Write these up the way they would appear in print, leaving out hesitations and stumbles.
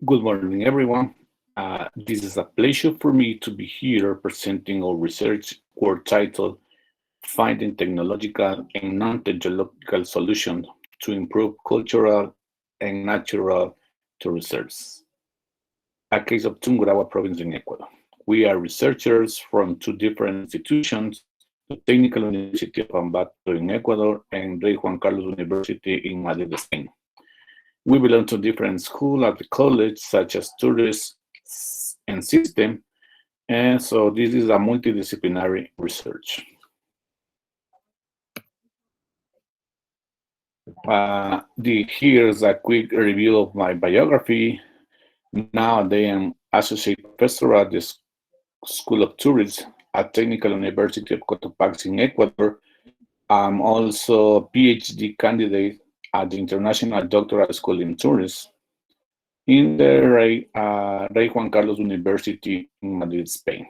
Good morning, everyone. This is a pleasure for me to be here presenting our research work titled Finding Technological and Non-Technological Solutions to Improve Cultural and Natural Tourism. A case of Tungurahua province in Ecuador. We are researchers from two different institutions, the Technical University of Ambato in Ecuador and Rey Juan Carlos University in Madrid, Spain. We belong to different schools at the college, such as tourism and system, and so this is a multidisciplinary research. Here's a quick review of my biography. Nowadays, I'm associate professor at the School of Tourism at Technical University of Cotopaxi in Ecuador. I'm also a PhD candidate at the International Doctoral School in Tourism in the Rey Juan Carlos University in Madrid, Spain.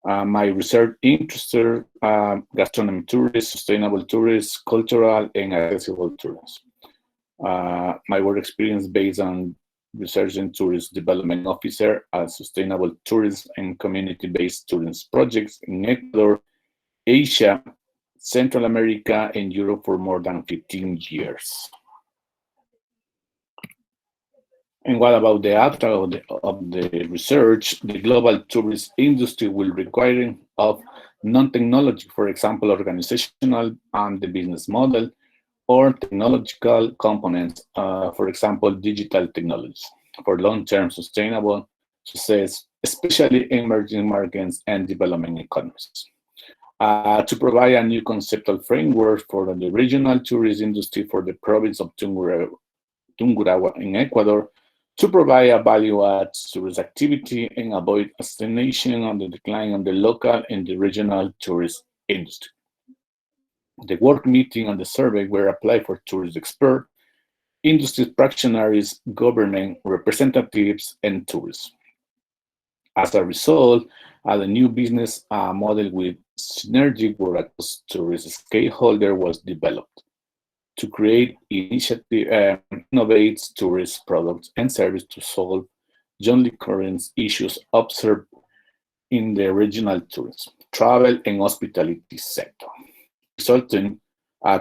My research interests are gastronomy tourism, sustainable tourism, cultural and accessible tourism. My work experience based on research in tourism development officer at sustainable tourism and community-based tourism projects in Ecuador, Asia, Central America, and Europe for more than 15 years. And what about the outcome of the research? The global tourist industry will require of non-technology, for example, organizational and the business model, or technological components, for example, digital technologies, for long-term sustainable success, especially emerging markets and developing economies. To provide a new conceptual framework for the regional tourist industry for the province of Tungurahua in Ecuador, to provide a value-add tourist activity and avoid stagnation on the decline of the local and the regional tourist industry. The work meeting and the survey were applied for tourist experts, industry practitioners, government representatives, and tourists. As a result, the new business model with synergic work across tourist stakeholder was developed to create initiative innovates tourist products and service to solve jointly current issues observed in the regional tourism, travel, and hospitality sector. Resulting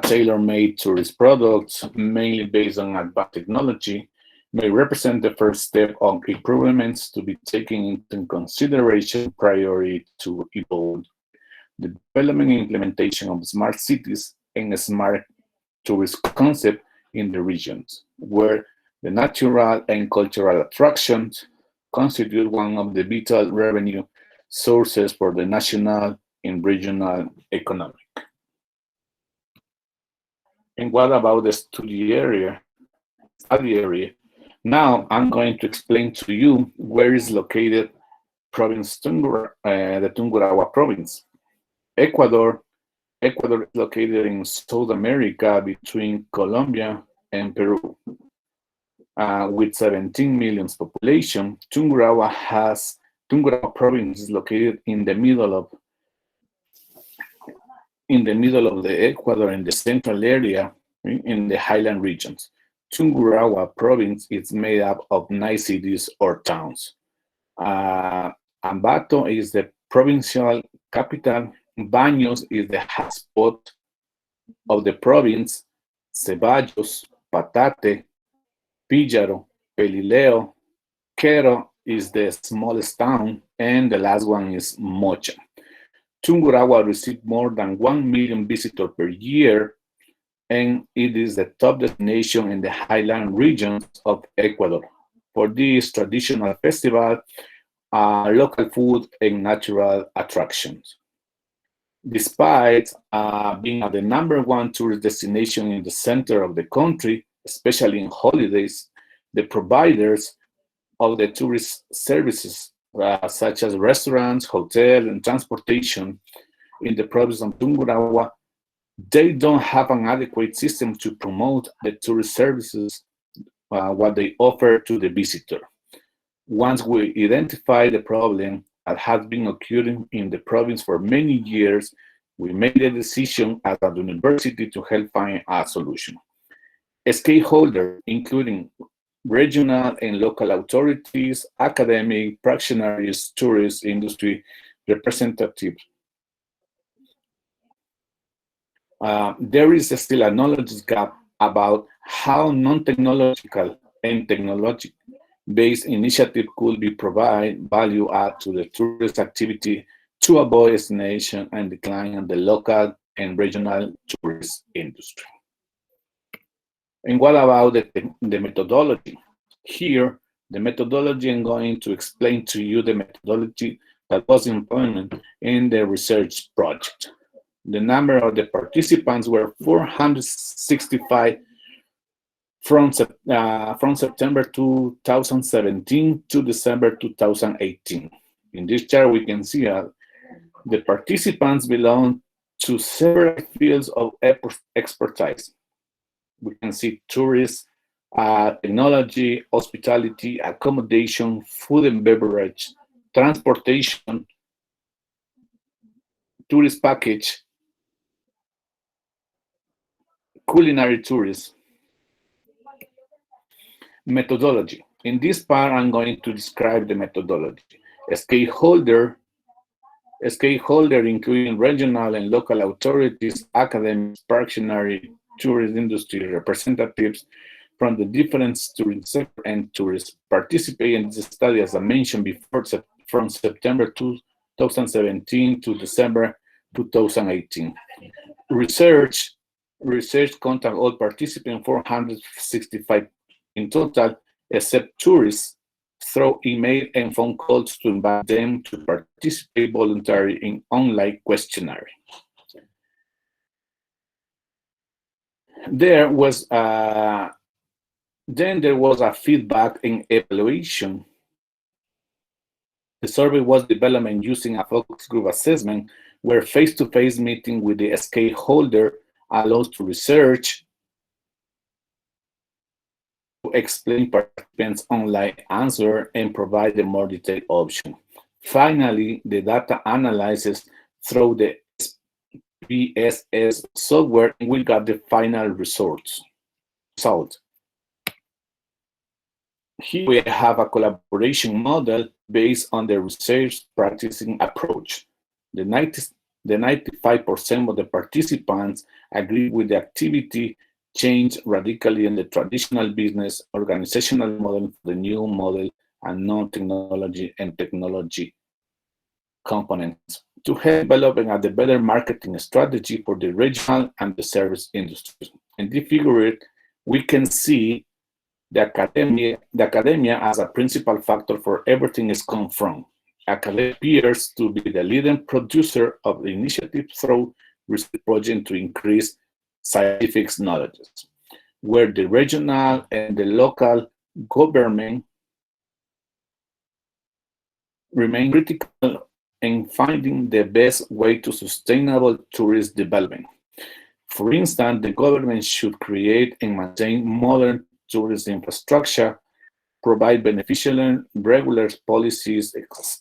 tailor-made tourist products, mainly based on advanced technology, may represent the first step on improvements to be taken into consideration prior to evolve the development and implementation of smart cities and smart tourist concept in the regions, where the natural and cultural attractions constitute one of the vital revenue sources for the national and regional economy. And what about the study area? Now I'm going to explain to you where is located province the Tungurahua province. Ecuador is located in South America between Colombia and Peru. With 17 million population, Tungurahua province is located in the middle of the Ecuador in the central area in the highland regions. Tungurahua province is made up of 9 cities or towns. Ambato is the provincial capital. Baños is the hotspot of the province. Ceballos, Patate, Píllaro, Pelileo, Quero is the smallest town, and the last one is Mocha. Tungurahua receives more than 1 million visitors per year, and it is the top destination in the highland regions of Ecuador for this traditional festival, local food, and natural attractions. Despite being the #1 tourist destination in the center of the country, especially in holidays, the providers of the tourist services, such as restaurants, hotels, and transportation in the province of Tungurahua, they don't have an adequate system to promote the tourist services, what they offer to the visitor. Once we identify the problem that has been occurring in the province for many years, we made a decision as a university to help find a solution. Stakeholders, including regional and local authorities, academic, practitioners, tourist industry representatives. There is still a knowledge gap about how non-technological and technology-based initiative could be provide value add to the tourist activity to avoid stagnation and decline in the local and regional tourist industry. And what about the methodology? Here, the methodology, I'm going to explain to you the methodology that was implemented in the research project. The number of the participants were 465 from September 2017 to December 2018. In this chart, we can see the participants belong to several fields of expertise. We can see tourists, technology, hospitality, accommodation, food and beverage, transportation, tourist package, culinary tourism. Methodology. In this part, I'm going to describe the methodology. A stakeholder including regional and local authorities, academics, practitioners, tourist industry representatives from the different tourist sector and tourists participate in this study, as I mentioned before, from September 2017 to December 2018. Research contact all participants, 465 in total, except tourists, through email and phone calls to invite them to participate voluntarily in online questionnaire. Then there was a feedback and evaluation. The survey was developed using a focus group assessment, where face-to-face meeting with the stakeholder allows to research, to explain participants' online answer, and provide a more detailed option. Finally, the data analysis through the SPSS software will get the final results. Here we have a collaboration model based on the research practicing approach. The 95% of the participants agree with the activity change radically in the traditional business organizational model for the new model and non-technology and technology components to help developing the better marketing strategy for the regional and the service industries. In this figure, we can see the academia as a principal factor for everything is come from. Academia appears to be the leading producer of the initiative through research projects to increase scientific knowledge, where the regional and the local government remain critical in finding the best way to sustainable tourist development. For instance, the government should create and maintain modern tourist infrastructure, provide beneficial and regular policies,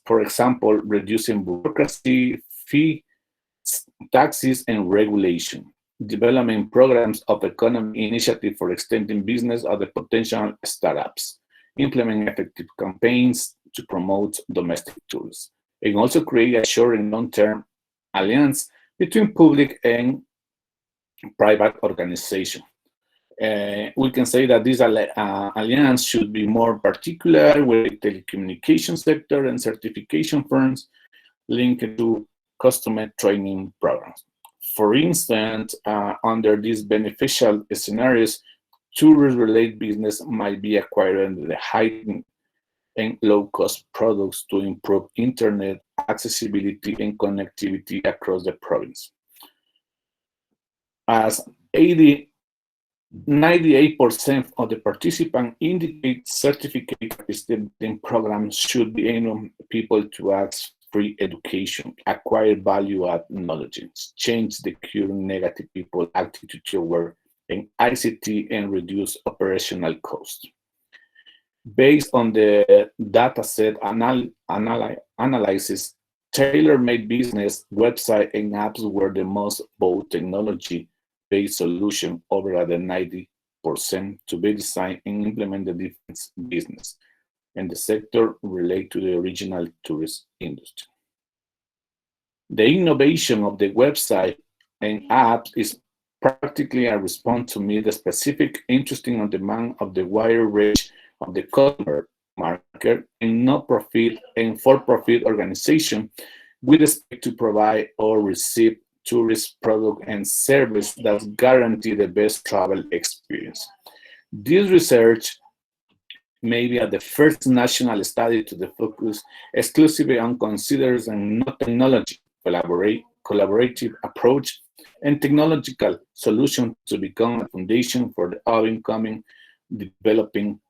for example, reducing bureaucracy, fee, taxes, and regulation, developing programs of economic initiative for extending business of the potential startups, implement effective campaigns to promote domestic tourism, and also create a short and long-term alliance between public and private organizations. We can say that this alliance should be more particular with the telecommunication sector and certification firms linked to customer training programs. For instance, under these beneficial scenarios, tourist-related business might be acquiring the high and low-cost products to improve internet accessibility and connectivity across the province. As 98% of the participants indicate certificate participating programs should be enable people to access free education, acquire value-add knowledge, change the current negative people attitude toward an ICT, and reduce operational costs. Based on the dataset analysis, tailor-made business website and apps were the most bold technology-based solution over the to be designed and implement the defense business and the sector related to the original tourist industry. The innovation of the website and apps is practically a response to meet the specific interesting and demand of the wider range of the customer market and not-profit and for-profit organization with respect to provide or receive tourist product and service that guarantee the best travel experience. This research may be at the first national study to the focus exclusively on considers and not technology, collaborative approach, and technological solution to become a foundation for the up-and-coming developing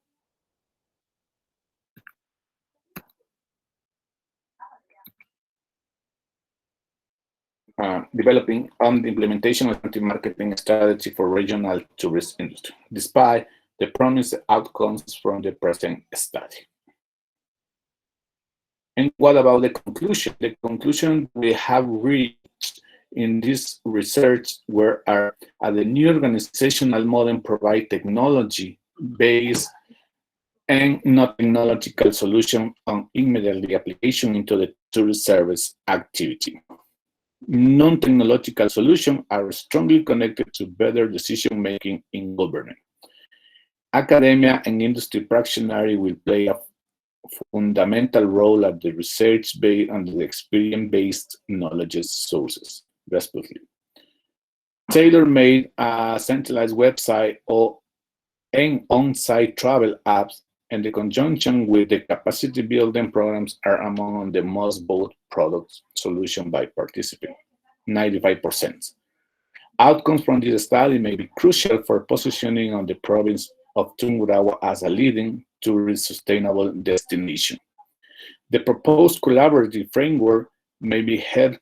on the implementation of anti-marketing strategy for regional tourist industry, despite the promised outcomes from the present study. And what about the conclusion? The conclusion we have reached in this research were the new organizational model provide technology-based and not technological solution on immediately application into the tourist service activity. Non-technological solutions are strongly connected to better decision-making in government. Academia and industry practitioners will play a fundamental role at the research-based and the experience-based knowledge sources, respectively. Tailor-made centralized website and on-site travel apps and the conjunction with the capacity building programs are among the most voted product solution by participants, 95%. Outcomes from this study may be crucial for positioning on the province of Tungurahua as a leading tourist sustainable destination. The proposed collaborative framework may be help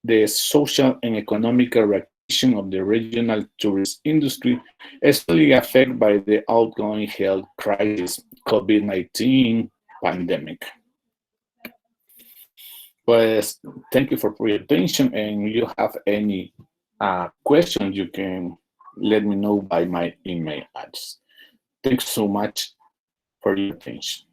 the social and economic reactivation of the regional tourist industry, especially affected by the ongoing health crisis, COVID-19 pandemic. Pues, thank you for your attention, and if you have any questions, you can let me know by my email address. Thanks so much for your attention.